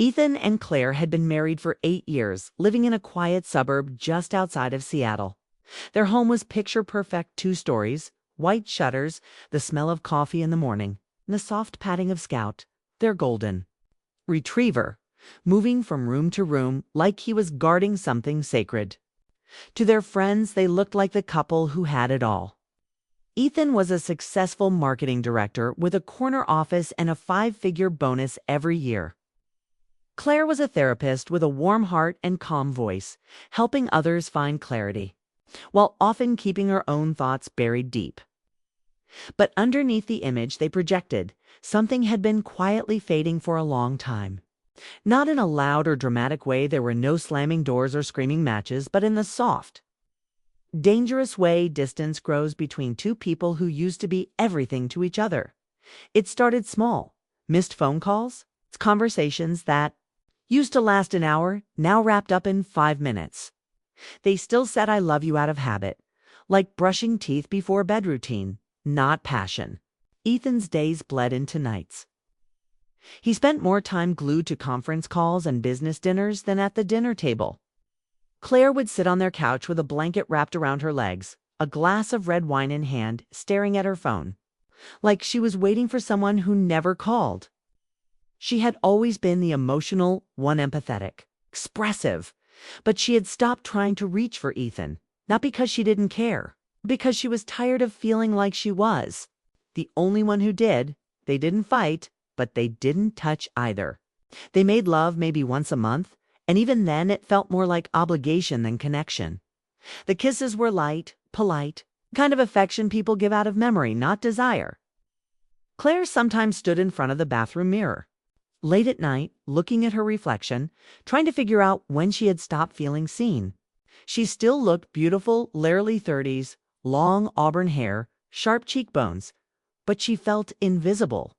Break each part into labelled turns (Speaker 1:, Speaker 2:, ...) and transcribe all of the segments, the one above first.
Speaker 1: Ethan and Claire had been married for 8 years, living in a quiet suburb just outside of Seattle. Their home was picture-perfect 2 stories, white shutters, the smell of coffee in the morning, and the soft patting of Scout, their golden retriever, moving from room to room like he was guarding something sacred. To their friends, they looked like the couple who had it all. Ethan was a successful marketing director with a corner office and a 5-figure bonus every year. Claire was a therapist with a warm heart and calm voice, helping others find clarity, while often keeping her own thoughts buried deep. But underneath the image they projected, something had been quietly fading for a long time. Not in a loud or dramatic way, there were no slamming doors or screaming matches, but in the soft, dangerous way distance grows between two people who used to be everything to each other. It started small, missed phone calls, conversations that used to last an hour, now wrapped up in 5 minutes. They still said I love you out of habit, like brushing teeth before bed routine, not passion. Ethan's days bled into nights. He spent more time glued to conference calls and business dinners than at the dinner table. Claire would sit on their couch with a blanket wrapped around her legs, a glass of red wine in hand, staring at her phone, like she was waiting for someone who never called. She had always been the emotional one, empathetic, expressive, but she had stopped trying to reach for Ethan, not because she didn't care, but because she was tired of feeling like she was the only one who did. They didn't fight, but they didn't touch either. They made love maybe once a month, and even then it felt more like obligation than connection. The kisses were light, polite, kind of affection people give out of memory, not desire. Claire sometimes stood in front of the bathroom mirror, late at night, looking at her reflection, trying to figure out when she had stopped feeling seen. She still looked beautiful, early 30s, long auburn hair, sharp cheekbones, but she felt invisible.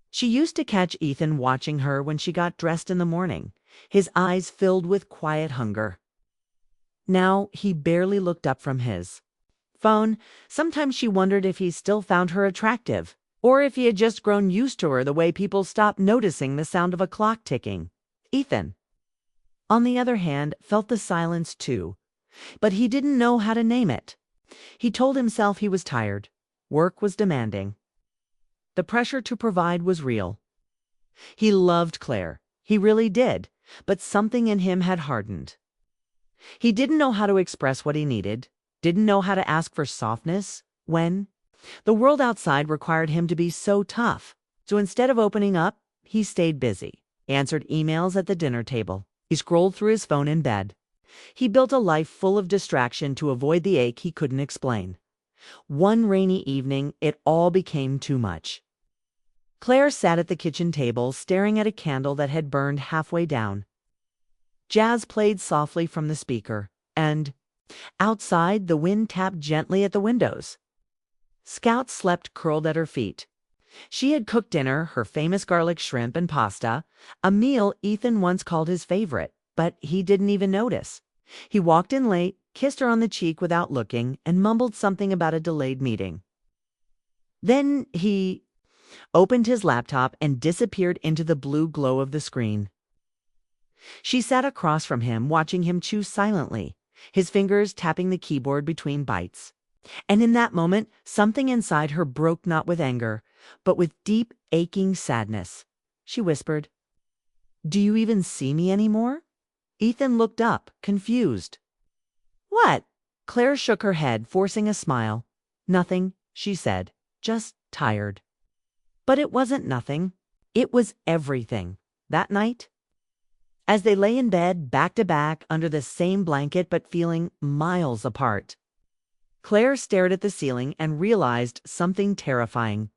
Speaker 1: She used to catch Ethan watching her when she got dressed in the morning, his eyes filled with quiet hunger. Now he barely looked up from his phone. Sometimes she wondered if he still found her attractive, or if he had just grown used to her the way people stopped noticing the sound of a clock ticking. Ethan, on the other hand, felt the silence too, but he didn't know how to name it. He told himself he was tired. Work was demanding. The pressure to provide was real. He loved Claire. He really did, but something in him had hardened. He didn't know how to express what he needed, didn't know how to ask for softness when the world outside required him to be so tough. So instead of opening up, he stayed busy, answered emails at the dinner table. He scrolled through his phone in bed. He built a life full of distraction to avoid the ache he couldn't explain. One rainy evening, it all became too much. Claire sat at the kitchen table, staring at a candle that had burned halfway down. Jazz played softly from the speaker, and outside, the wind tapped gently at the windows. Scout slept curled at her feet. She had cooked dinner, her famous garlic shrimp and pasta, a meal Ethan once called his favorite, but he didn't even notice. He walked in late, kissed her on the cheek without looking, and mumbled something about a delayed meeting. Then he opened his laptop and disappeared into the blue glow of the screen. She sat across from him, watching him chew silently, his fingers tapping the keyboard between bites. And in that moment, something inside her broke not with anger, but with deep, aching sadness. She whispered, "Do you even see me anymore?" Ethan looked up, confused. "What?" Claire shook her head, forcing a smile. "Nothing," she said, "just tired." But it wasn't nothing. It was everything. That night, as they lay in bed, back to back, under the same blanket but feeling miles apart, Claire stared at the ceiling and realized something terrifying.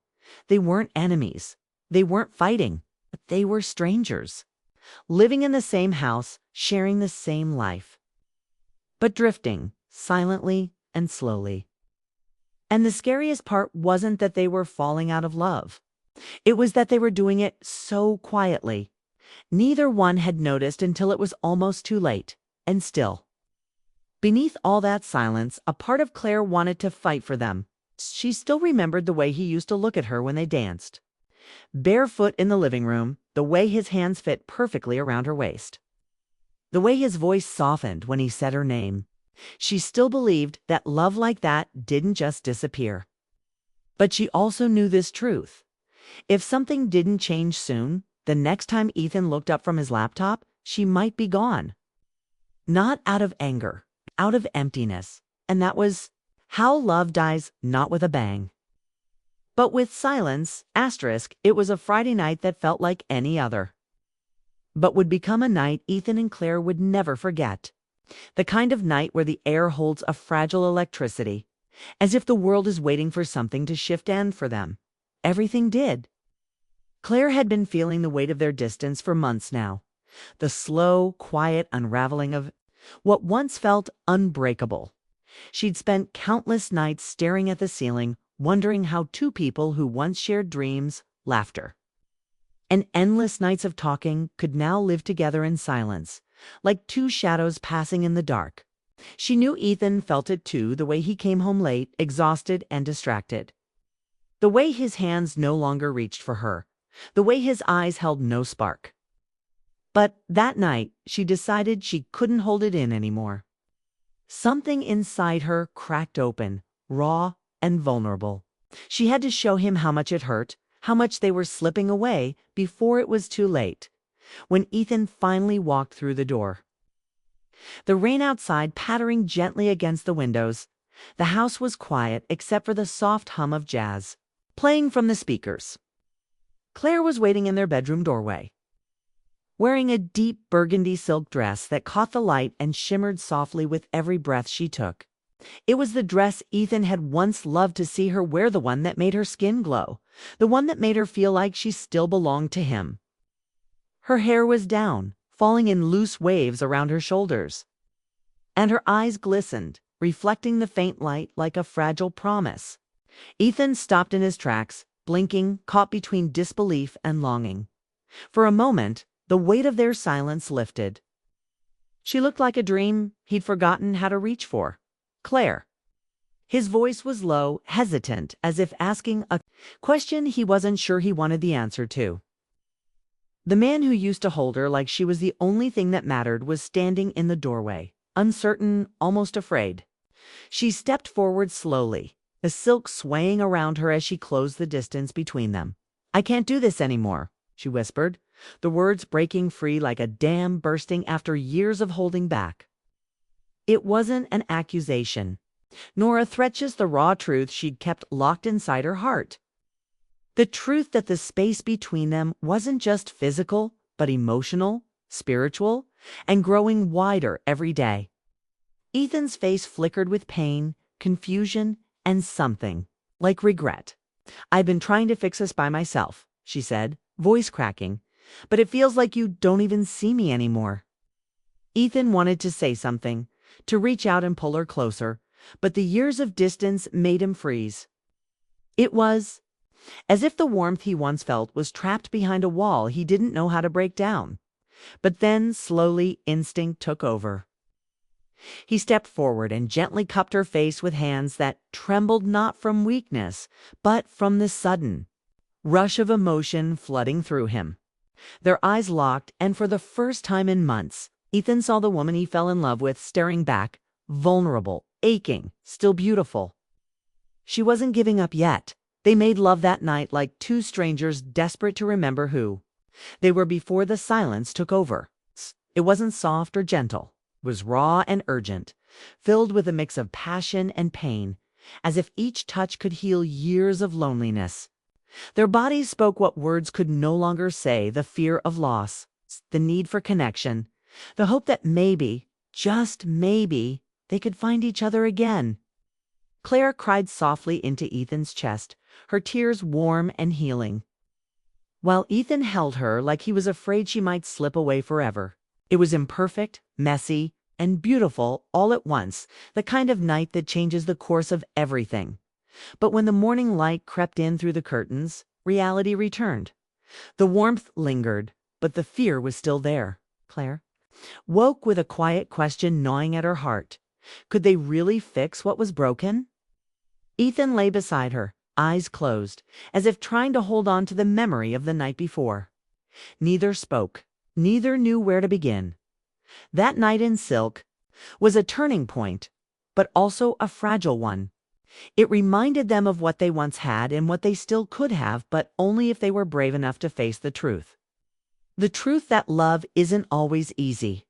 Speaker 1: They weren't enemies. They weren't fighting. But they were strangers, living in the same house, sharing the same life, but drifting silently and slowly. And the scariest part wasn't that they were falling out of love. It was that they were doing it so quietly. Neither one had noticed until it was almost too late. And still, beneath all that silence, a part of Claire wanted to fight for them. She still remembered the way he used to look at her when they danced. Barefoot in the living room, the the way his hands fit perfectly around her waist. The way his voice softened when he said her name. She still believed that love like that didn't just disappear. But she also knew this truth. If something didn't change soon, the next time Ethan looked up from his laptop, she might be gone. Not out of anger, out of emptiness. And that was how love dies, not with a bang. But with silence, it was a Friday night that felt like any other. But would become a night Ethan and Claire would never forget. The kind of night where the air holds a fragile electricity, as if the world is waiting for something to shift, and for them, everything did. Claire had been feeling the weight of their distance for months now, the slow, quiet unraveling of what once felt unbreakable. She'd spent countless nights staring at the ceiling, wondering how two people who once shared dreams, laughter, and endless nights of talking could now live together in silence, like two shadows passing in the dark. She knew Ethan felt it too, the way he came home late, exhausted and distracted. The way his hands no longer reached for her. The way his eyes held no spark. But that night, she decided she couldn't hold it in anymore. Something inside her cracked open, raw and vulnerable. She had to show him how much it hurt, how much they were slipping away before it was too late. When Ethan finally walked through the door, the rain outside pattering gently against the windows, the house was quiet except for the soft hum of jazz playing from the speakers. Claire was waiting in their bedroom doorway, wearing a deep burgundy silk dress that caught the light and shimmered softly with every breath she took. It was the dress Ethan had once loved to see her wear, the one that made her skin glow, the one that made her feel like she still belonged to him. Her hair was down, falling in loose waves around her shoulders, and her eyes glistened, reflecting the faint light like a fragile promise. Ethan stopped in his tracks, blinking, caught between disbelief and longing. For a moment, the weight of their silence lifted. She looked like a dream he'd forgotten how to reach for. Claire. His voice was low, hesitant, as if asking a question he wasn't sure he wanted the answer to. The man who used to hold her like she was the only thing that mattered was standing in the doorway, uncertain, almost afraid. She stepped forward slowly, the silk swaying around her as she closed the distance between them. "I can't do this anymore," she whispered, the words breaking free like a dam bursting after years of holding back. It wasn't an accusation, nor a threat, just the raw truth she'd kept locked inside her heart. The truth that the space between them wasn't just physical, but emotional, spiritual, and growing wider every day. Ethan's face flickered with pain, confusion, and something like regret. "I've been trying to fix this by myself," she said, voice cracking, "but it feels like you don't even see me anymore." Ethan wanted to say something, to reach out and pull her closer, but the years of distance made him freeze. It was as if the warmth he once felt was trapped behind a wall he didn't know how to break down. But then, slowly, instinct took over. He stepped forward and gently cupped her face with hands that trembled not from weakness, but from the sudden rush of emotion flooding through him. Their eyes locked, and for the first time in months, Ethan saw the woman he fell in love with staring back, vulnerable, aching, still beautiful. She wasn't giving up yet. They made love that night like two strangers desperate to remember who they were before the silence took over. It wasn't soft or gentle. It was raw and urgent, filled with a mix of passion and pain, as if each touch could heal years of loneliness. Their bodies spoke what words could no longer say: the fear of loss, the need for connection, the hope that maybe, just maybe, they could find each other again. Claire cried softly into Ethan's chest, her tears warm and healing, while Ethan held her like he was afraid she might slip away forever. It was imperfect, messy, and beautiful all at once, the kind of night that changes the course of everything. But when the morning light crept in through the curtains, reality returned. The warmth lingered, but the fear was still there. Claire woke with a quiet question gnawing at her heart. Could they really fix what was broken? Ethan lay beside her, eyes closed, as if trying to hold on to the memory of the night before. Neither spoke. Neither knew where to begin. That night in silk was a turning point, but also a fragile one. It reminded them of what they once had and what they still could have, but only if they were brave enough to face the truth. The truth that love isn't always easy.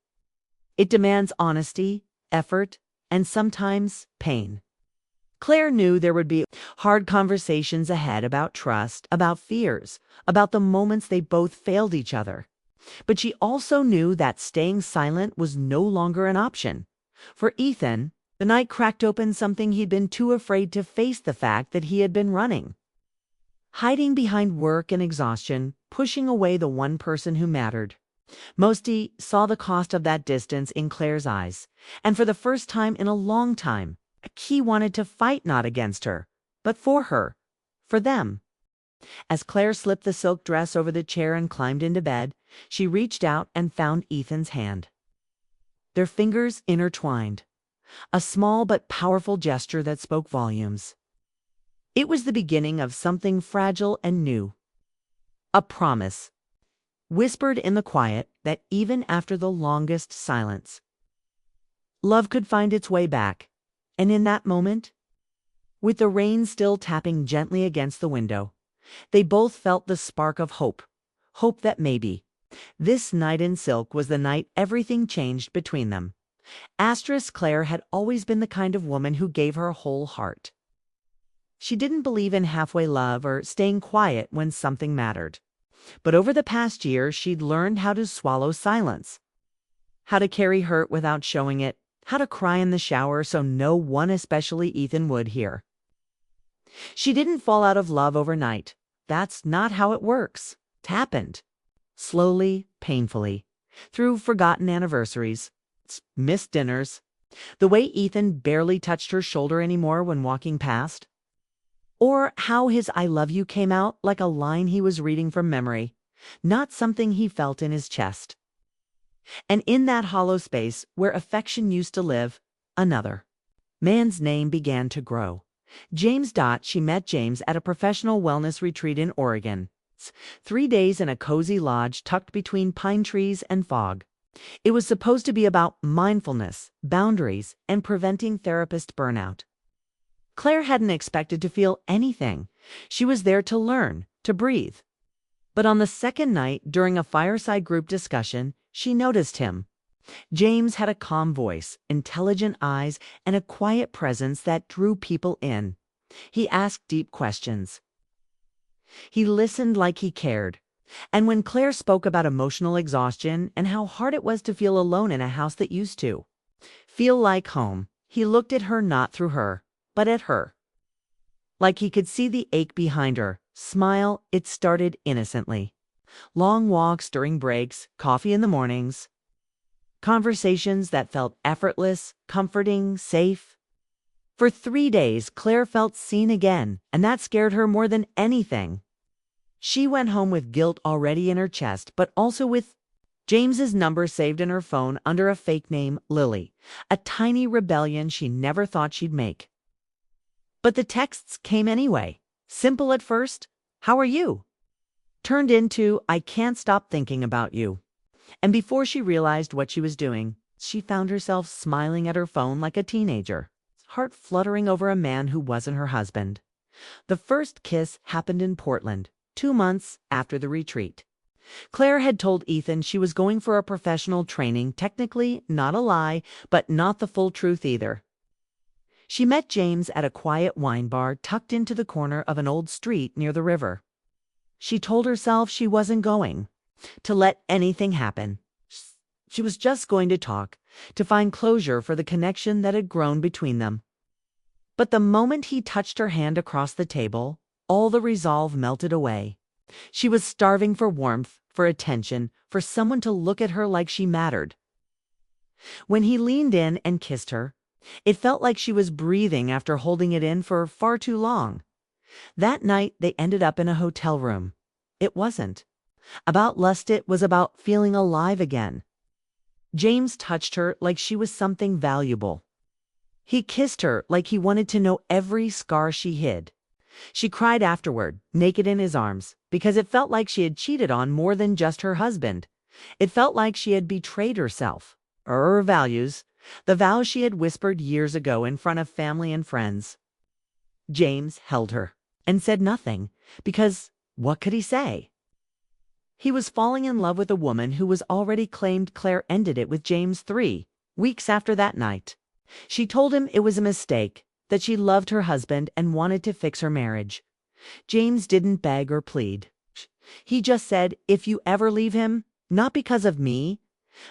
Speaker 1: It demands honesty, effort, and sometimes pain. Claire knew there would be hard conversations ahead about trust, about fears, about the moments they both failed each other. But she also knew that staying silent was no longer an option. For Ethan, the night cracked open something he'd been too afraid to face: the fact that he had been running. Hiding behind work and exhaustion, pushing away the one person who mattered. Mosty saw the cost of that distance in Claire's eyes, and for the first time in a long time, he wanted to fight not against her, but for her, for them. As Claire slipped the silk dress over the chair and climbed into bed, she reached out and found Ethan's hand. Their fingers intertwined, a small but powerful gesture that spoke volumes. It was the beginning of something fragile and new. A promise, whispered in the quiet, that even after the longest silence, love could find its way back. And in that moment, with the rain still tapping gently against the window, they both felt the spark of hope. Hope that maybe this night in silk was the night everything changed between them. Claire had always been the kind of woman who gave her whole heart. She didn't believe in halfway love or staying quiet when something mattered. But over the past year, she'd learned how to swallow silence, how to carry hurt without showing it, how to cry in the shower so no one, especially Ethan, would hear. She didn't fall out of love overnight. That's not how it works. It happened. Slowly, painfully, through forgotten anniversaries, missed dinners, the way Ethan barely touched her shoulder anymore when walking past, or how his "I love you" came out like a line he was reading from memory, not something he felt in his chest. And in that hollow space where affection used to live, another man's name began to grow. James. She met James at a professional wellness retreat in Oregon. 3 days in a cozy lodge tucked between pine trees and fog. It was supposed to be about mindfulness, boundaries, and preventing therapist burnout. Claire hadn't expected to feel anything. She was there to learn, to breathe. But on the second night, during a fireside group discussion, she noticed him. James had a calm voice, intelligent eyes, and a quiet presence that drew people in. He asked deep questions. He listened like he cared. And when Claire spoke about emotional exhaustion and how hard it was to feel alone in a house that used to feel like home, he looked at her, not through her, but at her. Like he could see the ache behind her. Smile. It started innocently. Long walks during breaks, coffee in the mornings, conversations that felt effortless, comforting, safe. For 3 days, Claire felt seen again, and that scared her more than anything. She went home with guilt already in her chest, but also with James's number saved in her phone under a fake name, Lily, a tiny rebellion she never thought she'd make. But the texts came anyway. Simple at first, "How are you?" turned into, "I can't stop thinking about you." And before she realized what she was doing, she found herself smiling at her phone like a teenager, heart fluttering over a man who wasn't her husband. The first kiss happened in Portland, 2 months after the retreat. Claire had told Ethan she was going for a professional training, technically not a lie, but not the full truth either. She met James at a quiet wine bar tucked into the corner of an old street near the river. She told herself she wasn't going to let anything happen. She was just going to talk, to find closure for the connection that had grown between them. But the moment he touched her hand across the table, all the resolve melted away. She was starving for warmth, for attention, for someone to look at her like she mattered. When he leaned in and kissed her, it felt like she was breathing after holding it in for far too long. That night, they ended up in a hotel room. It wasn't about lust, it was about feeling alive again. James touched her like she was something valuable. He kissed her like he wanted to know every scar she hid. She cried afterward, naked in his arms, because it felt like she had cheated on more than just her husband. It felt like she had betrayed herself, her values, the vows she had whispered years ago in front of family and friends. James held her and said nothing, because what could he say? He was falling in love with a woman who was already claimed Claire ended it with James 3 weeks after that night. She told him it was a mistake, that she loved her husband and wanted to fix her marriage. James didn't beg or plead. He just said, if you ever leave him, not because of me,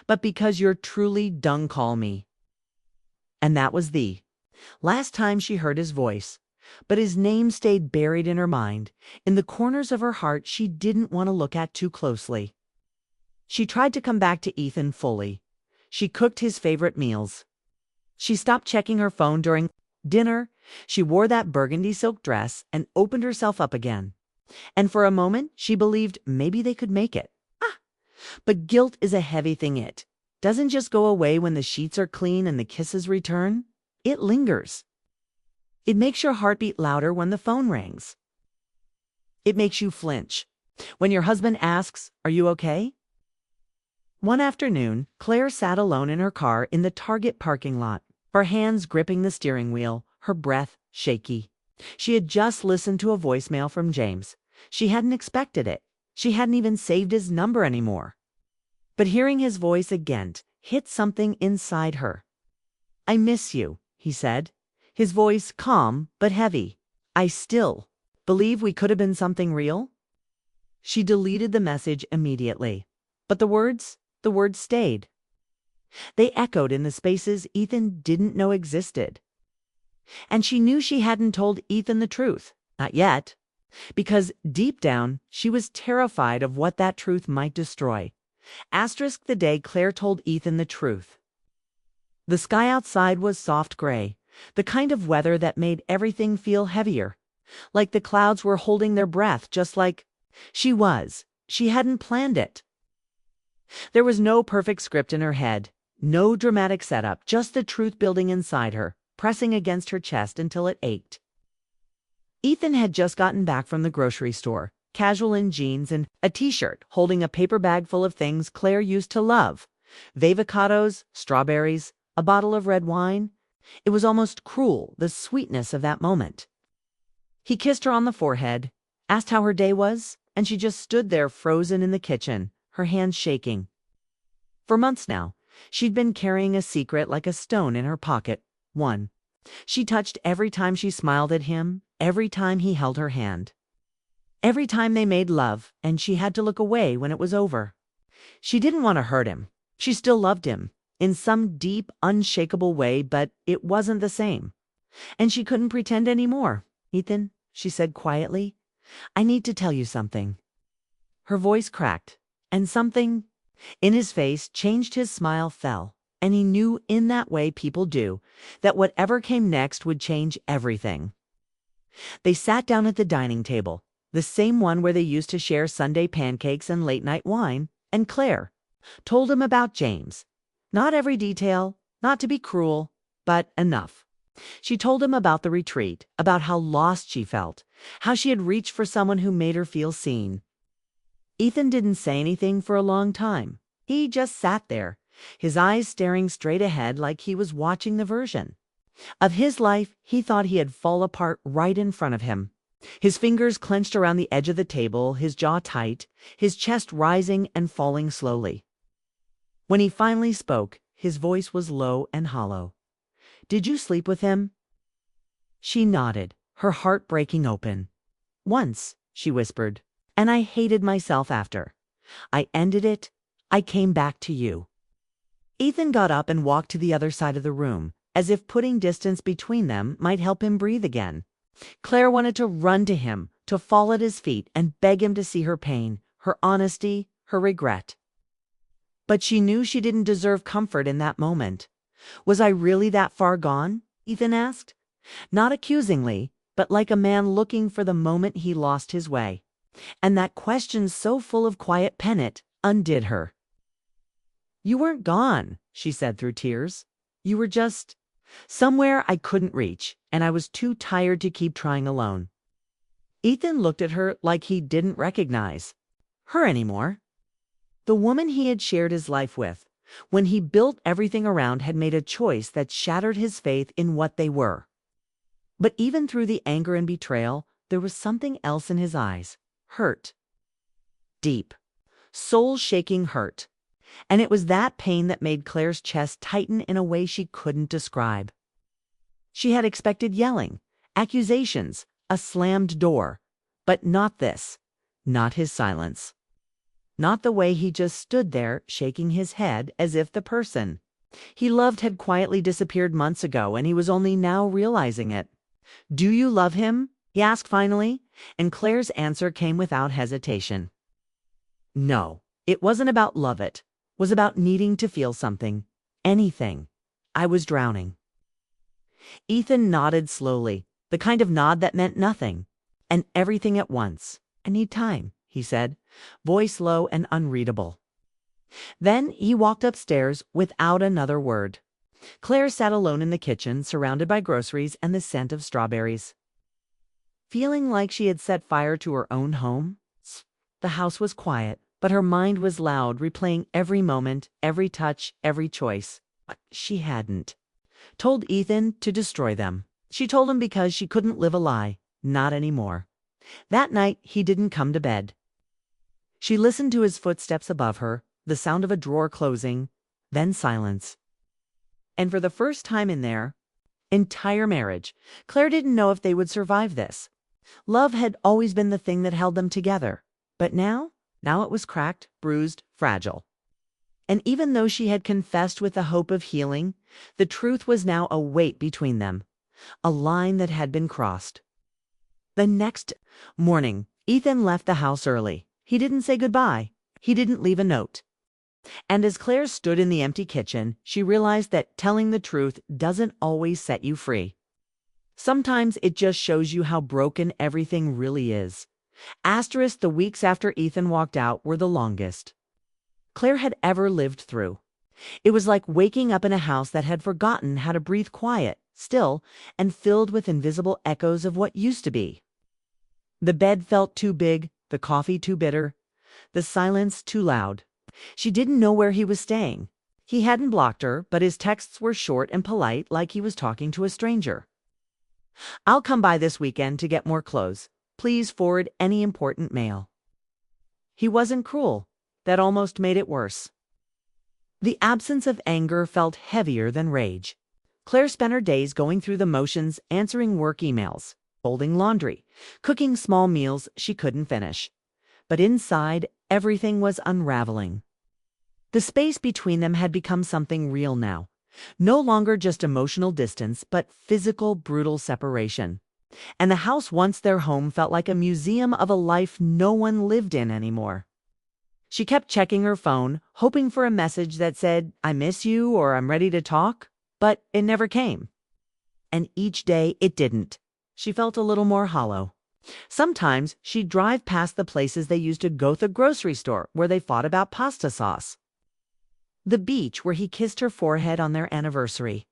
Speaker 1: but because you're truly done, call me. And that was the last time she heard his voice. But his name stayed buried in her mind, in the corners of her heart she didn't want to look at too closely. She tried to come back to Ethan fully. She cooked his favorite meals. She stopped checking her phone during dinner. She wore that burgundy silk dress and opened herself up again. And for a moment, she believed maybe they could make it. But guilt is a heavy thing. It doesn't just go away when the sheets are clean and the kisses return. It lingers. It makes your heart beat louder when the phone rings. It makes you flinch when your husband asks, "Are you okay?" One afternoon, Claire sat alone in her car in the Target parking lot, her hands gripping the steering wheel, her breath shaky. She had just listened to a voicemail from James. She hadn't expected it. She hadn't even saved his number anymore. But hearing his voice again hit something inside her. "I miss you," he said, his voice calm but heavy. "I still believe we could have been something real." She deleted the message immediately, but the words stayed. They echoed in the spaces Ethan didn't know existed. And she knew she hadn't told Ethan the truth, not yet, because deep down she was terrified of what that truth might destroy. Asterisk the day Claire told Ethan the truth. The sky outside was soft gray, the kind of weather that made everything feel heavier, like the clouds were holding their breath, just like she was. She hadn't planned it. There was no perfect script in her head, no dramatic setup, just the truth building inside her, pressing against her chest until it ached. Ethan had just gotten back from the grocery store, casual in jeans and a t-shirt, holding a paper bag full of things Claire used to love. Avocados, strawberries, a bottle of red wine. It was almost cruel, the sweetness of that moment. He kissed her on the forehead, asked how her day was, and she just stood there frozen in the kitchen, her hands shaking. For months now, she'd been carrying a secret like a stone in her pocket, one she touched every time she smiled at him, every time he held her hand. Every time they made love, and she had to look away when it was over. She didn't want to hurt him. She still loved him, in some deep, unshakable way, but it wasn't the same. And she couldn't pretend anymore. "Ethan," she said quietly, "I need to tell you something." Her voice cracked, and something in his face changed. His smile fell, and he knew in that way people do, that whatever came next would change everything. They sat down at the dining table, the same one where they used to share Sunday pancakes and late-night wine, and Claire told him about James. Not every detail, not to be cruel, but enough. She told him about the retreat, about how lost she felt, how she had reached for someone who made her feel seen. Ethan didn't say anything for a long time. He just sat there, his eyes staring straight ahead like he was watching the version of his life he thought he had fall apart right in front of him. His fingers clenched around the edge of the table, his jaw tight, his chest rising and falling slowly. When he finally spoke, his voice was low and hollow. "Did you sleep with him?" She nodded, her heart breaking open. "Once," she whispered, "and I hated myself after. I ended it. I came back to you." Ethan got up and walked to the other side of the room, as if putting distance between them might help him breathe again. Claire wanted to run to him, to fall at his feet and beg him to see her pain, her honesty, her regret. But she knew she didn't deserve comfort in that moment. "Was I really that far gone?" Ethan asked. Not accusingly, but like a man looking for the moment he lost his way. And that question, so full of quiet panic, undid her. "You weren't gone," she said through tears. "You were just somewhere I couldn't reach, and I was too tired to keep trying alone." Ethan looked at her like he didn't recognize her anymore. The woman he had shared his life with, when he built everything around, had made a choice that shattered his faith in what they were. But even through the anger and betrayal, there was something else in his eyes. Hurt. Deep. Soul-shaking hurt. And it was that pain that made Claire's chest tighten in a way she couldn't describe. She had expected yelling, accusations, a slammed door. But not this. Not his silence. Not the way he just stood there, shaking his head as if the person he loved had quietly disappeared months ago, and he was only now realizing it. "Do you love him?" he asked finally, and Claire's answer came without hesitation. No, it wasn't about love. It was about needing to feel something. Anything. "I was drowning." Ethan nodded slowly, the kind of nod that meant nothing and everything at once. "I need time," he said, voice low and unreadable. Then he walked upstairs without another word. Claire sat alone in the kitchen, surrounded by groceries and the scent of strawberries. Feeling like she had set fire to her own home. The house was quiet, but her mind was loud, replaying every moment, every touch, every choice. She hadn't told Ethan to destroy them. She told him because she couldn't live a lie. Not anymore. That night, he didn't come to bed. She listened to his footsteps above her, the sound of a drawer closing, then silence. And for the first time in their entire marriage, Claire didn't know if they would survive this. Love had always been the thing that held them together. But now it was cracked, bruised, fragile. And even though she had confessed with the hope of healing, the truth was now a weight between them, a line that had been crossed. The next morning, Ethan left the house early. He didn't say goodbye. He didn't leave a note. And as Claire stood in the empty kitchen, she realized that telling the truth doesn't always set you free. Sometimes it just shows you how broken everything really is. The weeks after Ethan walked out were the longest Claire had ever lived through. It was like waking up in a house that had forgotten how to breathe quiet, still, and filled with invisible echoes of what used to be. The bed felt too big, the coffee too bitter, the silence too loud. She didn't know where he was staying. He hadn't blocked her, but his texts were short and polite, like he was talking to a stranger. "I'll come by this weekend to get more clothes. Please forward any important mail." He wasn't cruel. That almost made it worse. The absence of anger felt heavier than rage. Claire spent her days going through the motions, answering work emails, folding laundry, cooking small meals she couldn't finish. But inside, everything was unraveling. The space between them had become something real now. No longer just emotional distance, but physical, brutal separation. And the house once their home felt like a museum of a life no one lived in anymore. She kept checking her phone, hoping for a message that said, "I miss you," or "I'm ready to talk," but it never came. And each day it didn't. She felt a little more hollow. Sometimes she'd drive past the places they used to go to, the grocery store where they fought about pasta sauce, the beach where he kissed her forehead on their anniversary,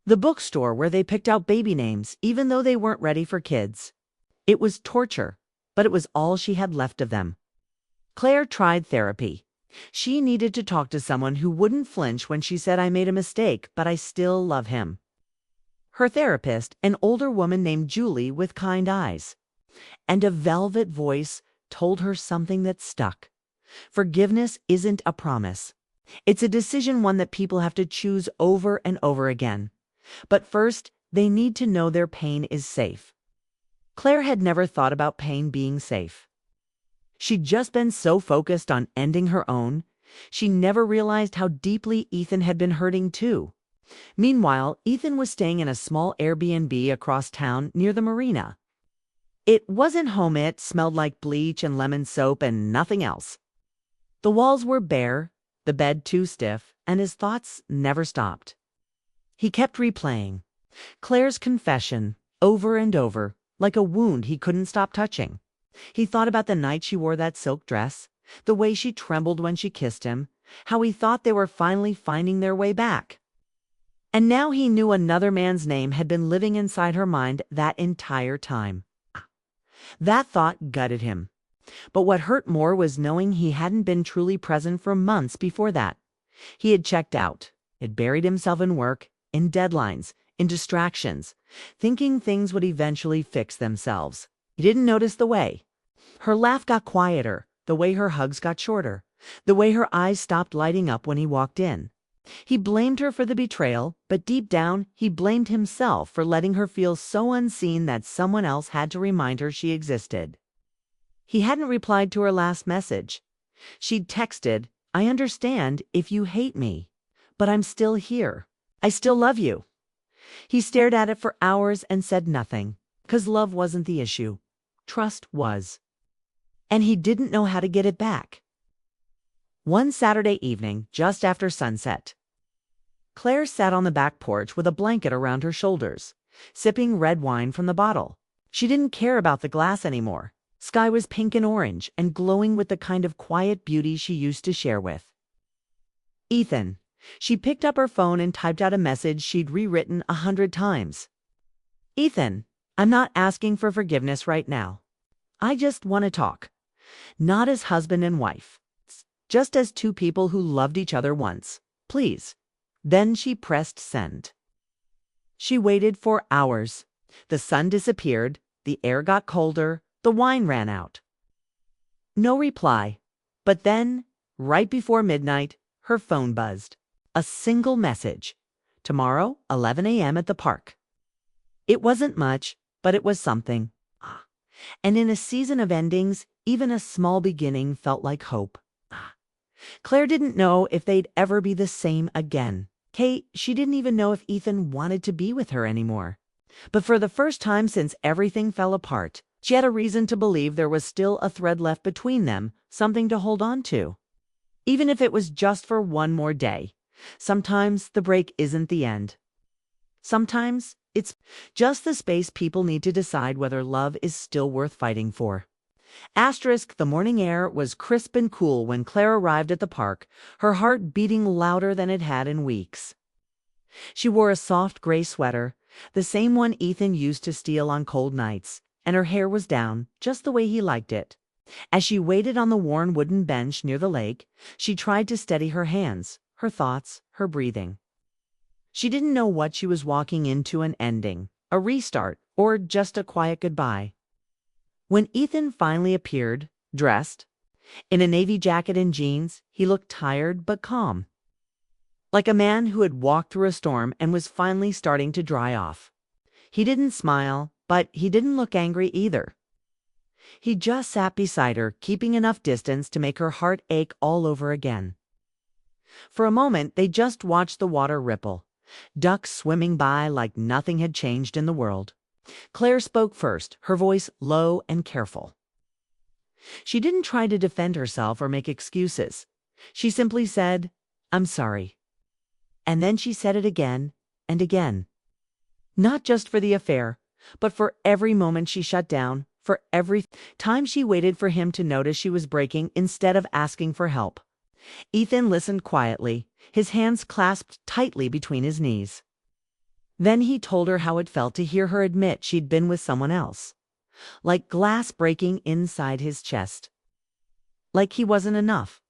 Speaker 1: the bookstore where they picked out baby names even though they weren't ready for kids. It was torture, but it was all she had left of them. Claire tried therapy. She needed to talk to someone who wouldn't flinch when she said, "I made a mistake, but I still love him." Her therapist, an older woman named Julie with kind eyes and a velvet voice, told her something that stuck. Forgiveness isn't a promise. It's a decision, one that people have to choose over and over again. But first, they need to know their pain is safe. Claire had never thought about pain being safe. She'd just been so focused on ending her own, she never realized how deeply Ethan had been hurting too. Meanwhile, Ethan was staying in a small Airbnb across town near the marina. It wasn't home. It smelled like bleach and lemon soap and nothing else. The walls were bare, the bed too stiff, and his thoughts never stopped. He kept replaying Claire's confession over and over, like a wound he couldn't stop touching. He thought about the night she wore that silk dress, the way she trembled when she kissed him, how he thought they were finally finding their way back. And now he knew another man's name had been living inside her mind that entire time. That thought gutted him. But what hurt more was knowing he hadn't been truly present for months before that. He had checked out, had buried himself in work, in deadlines, in distractions, thinking things would eventually fix themselves. He didn't notice the way. Her laugh got quieter, the way her hugs got shorter, the way her eyes stopped lighting up when he walked in. He blamed her for the betrayal, but deep down, he blamed himself for letting her feel so unseen that someone else had to remind her she existed. He hadn't replied to her last message. She'd texted, "I understand if you hate me, but I'm still here. I still love you." He stared at it for hours and said nothing, 'cause love wasn't the issue. Trust was. And he didn't know how to get it back. One Saturday evening, just after sunset, Claire sat on the back porch with a blanket around her shoulders, sipping red wine from the bottle. She didn't care about the glass anymore. Sky was pink and orange and glowing with the kind of quiet beauty she used to share with. Ethan. She picked up her phone and typed out a message she'd rewritten 100 times. "Ethan, I'm not asking for forgiveness right now. I just want to talk. Not as husband and wife. Just as two people who loved each other once. Please." Then she pressed send. She waited for hours. The sun disappeared, the air got colder, the wine ran out. No reply. But then, right before midnight, her phone buzzed. A single message. "Tomorrow, 11 a.m. at the park." It wasn't much, but it was something. And in a season of endings, even a small beginning felt like hope. Claire didn't know if they'd ever be the same again. She didn't even know if Ethan wanted to be with her anymore. But for the first time since everything fell apart, she had a reason to believe there was still a thread left between them, something to hold on to. Even if it was just for one more day. Sometimes the break isn't the end. Sometimes it's just the space people need to decide whether love is still worth fighting for. The morning air was crisp and cool when Claire arrived at the park, her heart beating louder than it had in weeks. She wore a soft gray sweater, the same one Ethan used to steal on cold nights, and her hair was down, just the way he liked it. As she waited on the worn wooden bench near the lake, she tried to steady her hands, her thoughts, her breathing. She didn't know what she was walking into an ending, a restart, or just a quiet goodbye. When Ethan finally appeared, dressed, in a navy jacket and jeans, he looked tired but calm. Like a man who had walked through a storm and was finally starting to dry off. He didn't smile, but he didn't look angry either. He just sat beside her, keeping enough distance to make her heart ache all over again. For a moment, they just watched the water ripple, ducks swimming by like nothing had changed in the world. Claire spoke first, her voice low and careful. She didn't try to defend herself or make excuses. She simply said, "I'm sorry." And then she said it again and again. Not just for the affair, but for every moment she shut down, for every time she waited for him to notice she was breaking instead of asking for help. Ethan listened quietly, his hands clasped tightly between his knees. Then he told her how it felt to hear her admit she'd been with someone else. Like glass breaking inside his chest. Like he wasn't enough.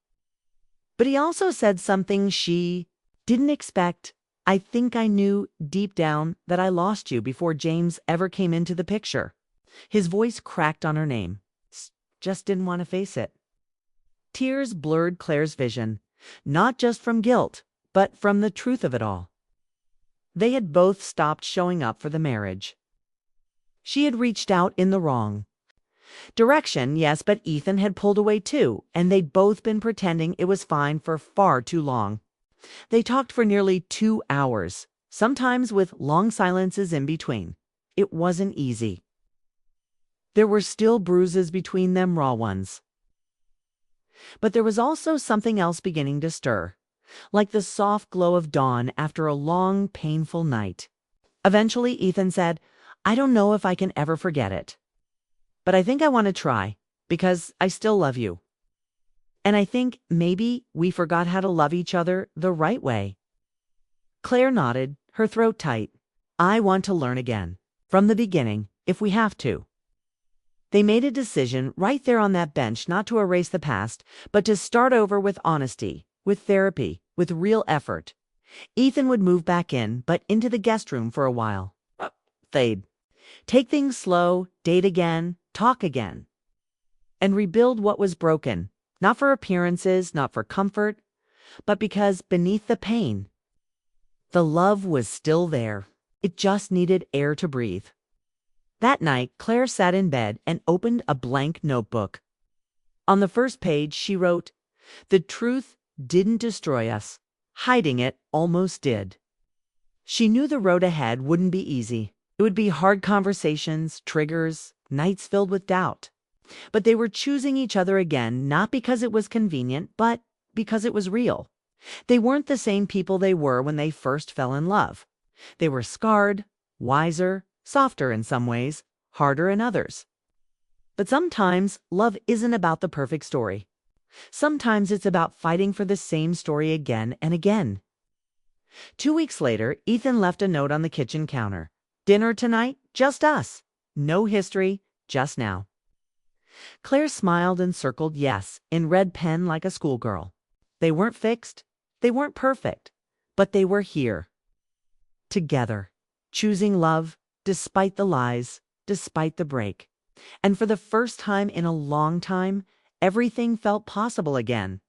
Speaker 1: But he also said something she didn't expect. "I think I knew deep down that I lost you before James ever came into the picture." His voice cracked on her name. Just didn't want to face it. Tears blurred Claire's vision, not just from guilt, but from the truth of it all. They had both stopped showing up for the marriage. She had reached out in the wrong direction, yes, but Ethan had pulled away too, and they'd both been pretending it was fine for far too long. They talked for nearly 2 hours, sometimes with long silences in between. It wasn't easy. There were still bruises between them, raw ones. But there was also something else beginning to stir, like the soft glow of dawn after a long, painful night. Eventually, Ethan said, "I don't know if I can ever forget it. But I think I want to try, because I still love you. And I think maybe we forgot how to love each other the right way." Claire nodded, her throat tight. "I want to learn again, from the beginning, if we have to." They made a decision right there on that bench not to erase the past, but to start over with honesty, with therapy, with real effort. Ethan would move back in, but into the guest room for a while. They'd take things slow, date again, talk again, and rebuild what was broken, not for appearances, not for comfort, but because beneath the pain, the love was still there. It just needed air to breathe. That night, Claire sat in bed and opened a blank notebook. On the first page, she wrote, "The truth didn't destroy us. Hiding it almost did." She knew the road ahead wouldn't be easy. It would be hard conversations, triggers, nights filled with doubt. But they were choosing each other again, not because it was convenient, but because it was real. They weren't the same people they were when they first fell in love. They were scarred, wiser, softer in some ways, harder in others. But sometimes love isn't about the perfect story. Sometimes it's about fighting for the same story again and again. 2 weeks later, Ethan left a note on the kitchen counter. "Dinner tonight? Just us. No history, just now." Claire smiled and circled yes in red pen like a schoolgirl. They weren't fixed. They weren't perfect. But they were here. Together. Choosing love, despite the lies, despite the break. And for the first time in a long time, everything felt possible again.